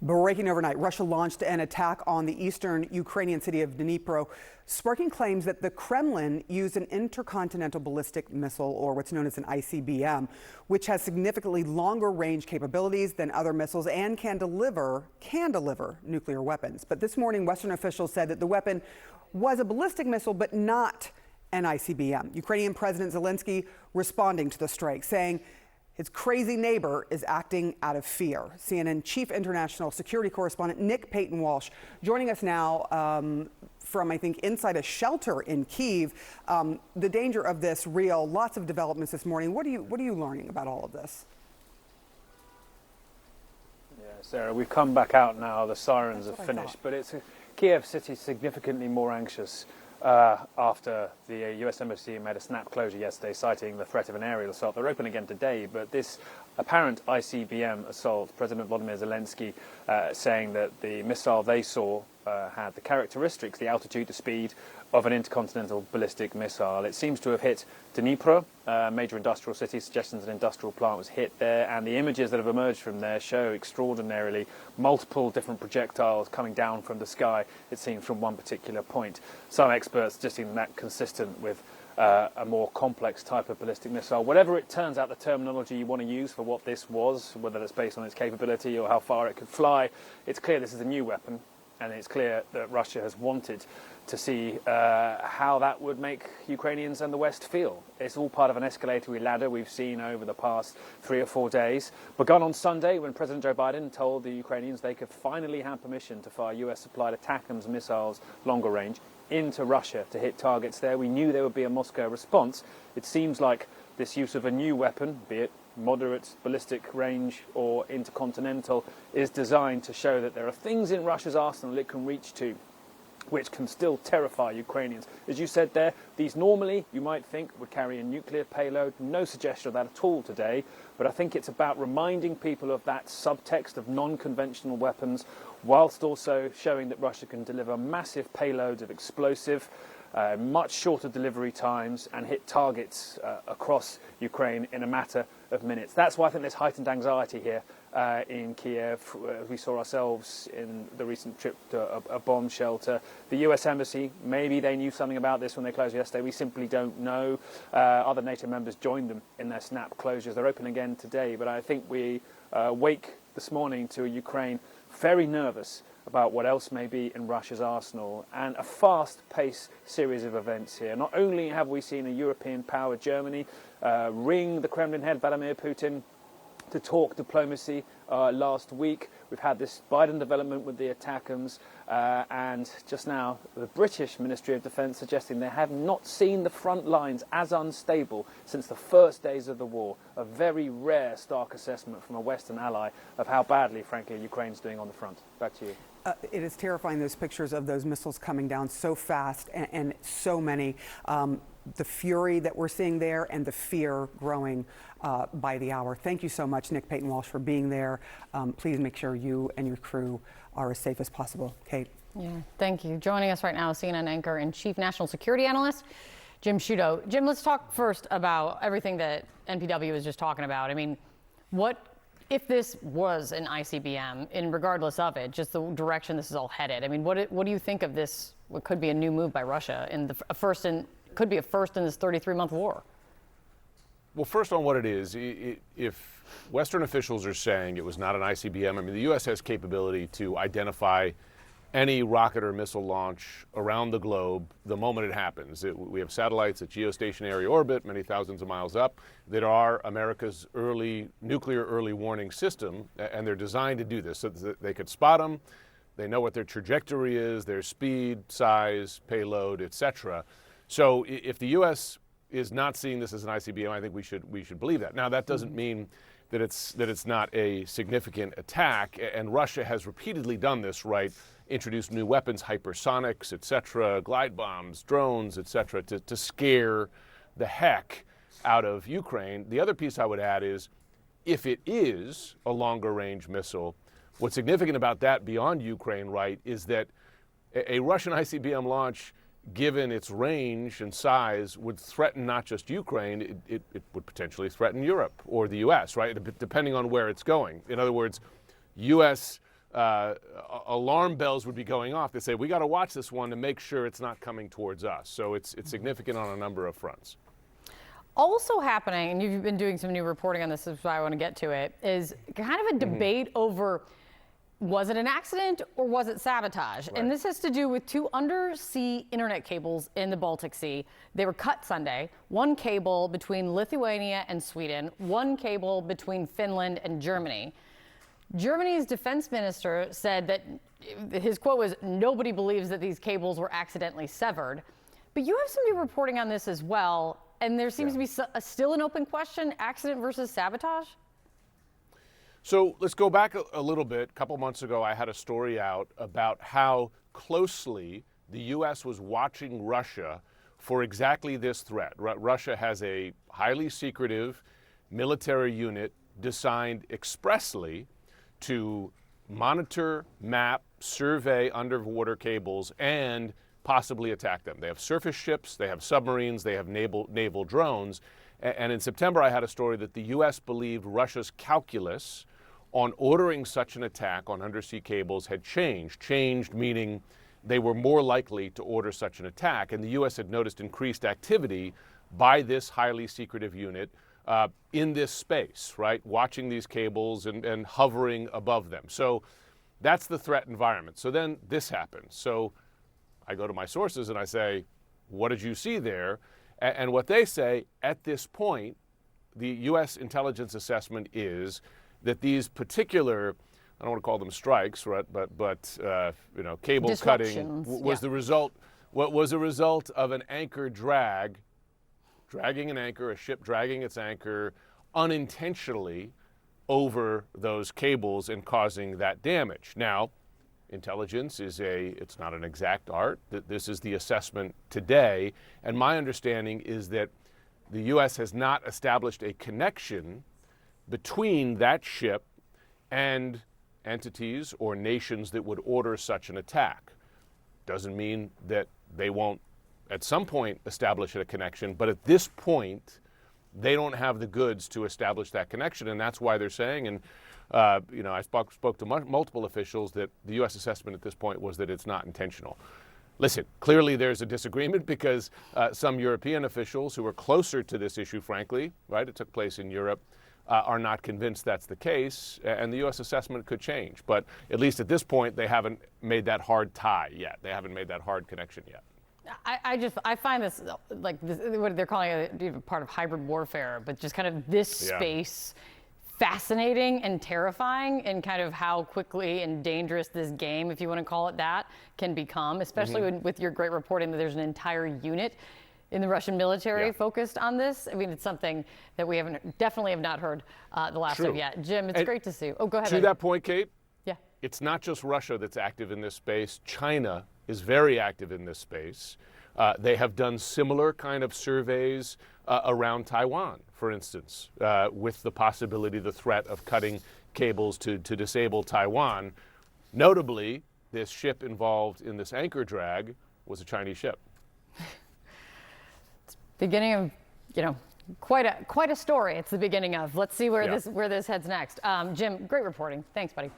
Breaking overnight, Russia launched an attack on the eastern Ukrainian city of Dnipro, sparking claims that the Kremlin used an intercontinental ballistic missile, or what's known as an ICBM, which has significantly longer range capabilities than other missiles and can deliver nuclear weapons. But this morning, Western officials said that the weapon was a ballistic missile, but not an ICBM. Ukrainian President Zelensky responding to the strike, saying his crazy neighbor is acting out of fear. CNN chief international security correspondent Nick Paton Walsh joining us now from, I think, inside a shelter in Kyiv. The danger of this real. Lots of developments this morning. What are you learning about all of this? Yeah, Sarah, we've come back out now. The sirens have finished, but Kiev city is significantly more anxious after the US Embassy made a snap closure yesterday, citing the threat of an aerial assault. They're open again today, but this apparent ICBM assault, President Volodymyr Zelensky saying that the missile they saw had the characteristics, the altitude, the speed of an intercontinental ballistic missile. It seems to have hit Dnipro, a major industrial city. Suggestions an industrial plant was hit there, and the images that have emerged from there show extraordinarily multiple different projectiles coming down from the sky, it seems, from one particular point. Some experts suggesting that consistent with a more complex type of ballistic missile. Whatever it turns out the terminology you want to use for what this was, whether it's based on its capability or how far it could fly, it's clear this is a new weapon, and it's clear that Russia has wanted to see how that would make Ukrainians and the West feel. It's all part of an escalatory ladder we've seen over the past 3 or 4 days. Begun on Sunday when President Joe Biden told the Ukrainians they could finally have permission to fire US-supplied ATACMS missiles longer range into Russia to hit targets there. We knew there would be a Moscow response. It seems like this use of a new weapon, be it moderate ballistic range or intercontinental, is designed to show that there are things in Russia's arsenal it can reach to which can still terrify Ukrainians. As you said there, these normally, you might think, would carry a nuclear payload. No suggestion of that at all today. But I think it's about reminding people of that subtext of non-conventional weapons, whilst also showing that Russia can deliver massive payloads of explosive, much shorter delivery times, and hit targets across Ukraine in a matter of minutes. That's why I think there's heightened anxiety here in Kiev. We saw ourselves in the recent trip to a bomb shelter. The US Embassy, maybe they knew something about this when they closed yesterday. We simply don't know. Other NATO members joined them in their snap closures. They're open again today, but I think we wake this morning to a Ukraine very nervous about what else may be in Russia's arsenal, and a fast-paced series of events here. Not only have we seen a European power, Germany, ring the Kremlin head, Vladimir Putin, to talk diplomacy last week. We've had this Biden development with the ATACMS, and just now the British Ministry of Defence suggesting they have not seen the front lines as unstable since the first days of the war. A very rare, stark assessment from a Western ally of how badly, frankly, Ukraine's doing on the front. Back to you. It is terrifying, those pictures of those missiles coming down so fast and so many. The fury that we're seeing there and the fear growing by the hour. Thank you so much, Nick Paton Walsh, for being there. Please make sure you and your crew are as safe as possible. Kate. Yeah, thank you. Joining us right now, CNN anchor and chief national security analyst, Jim Sciutto. Jim, let's talk first about everything that NPW was just talking about. I mean, what if this was an ICBM, and regardless of it, just the direction this is all headed? I mean, what do you think of this? What could be a new move by Russia in could be a first in this 33-month war? Well, first on what it is, if Western officials are saying it was not an ICBM, I mean, the U.S. has capability to identify any rocket or missile launch around the globe the moment it happens. We have satellites at geostationary orbit, many thousands of miles up, that are America's nuclear early warning system, and they're designed to do this so that they could spot them. They know what their trajectory is, their speed, size, payload, etc. So if the U.S. is not seeing this as an ICBM, I think we should believe that. Now, that doesn't mean that it's not a significant attack, and Russia has repeatedly done this, right? Introduced new weapons, hypersonics, etc., glide bombs, drones, etc., to scare the heck out of Ukraine. The other piece I would add is, if it is a longer range missile, what's significant about that beyond Ukraine, right, is that a Russian ICBM launch, given its range and size, would threaten not just Ukraine, it would potentially threaten Europe or the U.S., right, depending on where it's going. In other words, U.S. alarm bells would be going off. They say, we got to watch this one to make sure it's not coming towards us. So it's significant on a number of fronts. Also happening, and you've been doing some new reporting on this, is why I want to get to it, is kind of a debate over, was it an accident or was it sabotage? Right. And this has to do with 2 undersea internet cables in the Baltic Sea. They were cut Sunday. 1 cable between Lithuania and Sweden, 1 cable between Finland and Germany. Germany's defense minister said that his quote was, "Nobody believes that these cables were accidentally severed." But you have some new reporting on this as well, and there seems to be still an open question, accident versus sabotage? So let's go back a little bit. A couple months ago, I had a story out about how closely the U.S. was watching Russia for exactly this threat. Russia has a highly secretive military unit designed expressly to monitor, map, survey underwater cables, and possibly attack them. They have surface ships, they have submarines, they have naval drones. And in September, I had a story that the U.S. believed Russia's calculus on ordering such an attack on undersea cables had changed. Changed meaning they were more likely to order such an attack. And the U.S. had noticed increased activity by this highly secretive unit in this space, right? Watching these cables and hovering above them. So that's the threat environment. So then this happens. So I go to my sources and I say, what did you see there? And what they say at this point, the U.S. intelligence assessment is that these particular, I don't want to call them strikes, right? But you know, cable cutting was the result. What was a result of an anchor dragging an anchor, a ship dragging its anchor unintentionally over those cables and causing that damage. Now, intelligence it's not an exact art. This is the assessment today. And my understanding is that the U.S. has not established a connection between that ship and entities or nations that would order such an attack. Doesn't mean that they won't at some point establish a connection, but at this point, they don't have the goods to establish that connection, and that's why they're saying, and you know, I spoke to multiple officials that the U.S. assessment at this point was that it's not intentional. Listen, clearly there's a disagreement because some European officials who are closer to this issue, frankly, right, it took place in Europe, are not convinced that's the case, and the U.S. assessment could change. But at least at this point, they haven't made that hard tie yet. They haven't made that hard connection yet. I find this, like, what they're calling it, part of hybrid warfare, but just kind of this space fascinating and terrifying, and kind of how quickly and dangerous this game, if you want to call it that, can become, especially with your great reporting that there's an entire unit in the Russian military focused on this. I mean, it's something that we definitely have not heard the last of yet. Jim, it's great to see you. Oh, go ahead. To that point, Kate, it's not just Russia that's active in this space. China is very active in this space. They have done similar kind of surveys around Taiwan, for instance, with the possibility, the threat of cutting cables to disable Taiwan. Notably, this ship involved in this anchor drag was a Chinese ship. It's beginning of, you know, quite a story. It's the beginning of. Let's see where this heads next. Jim, great reporting. Thanks, buddy.